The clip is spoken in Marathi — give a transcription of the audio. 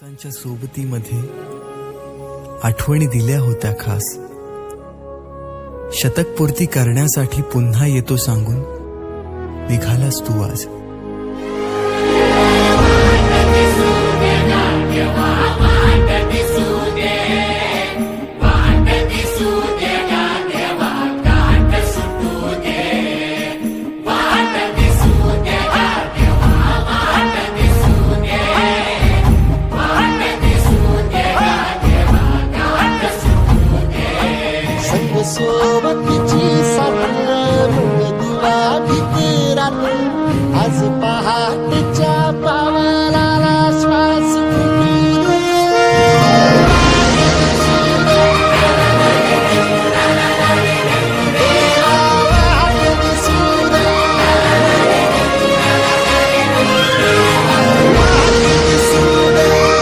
दिवसांच्या सोबतीमध्ये आठवणी दिल्या होत्या खास. शतकपूर्ती करण्यासाठी पुन्हा येतो सांगून निघालास तू आज.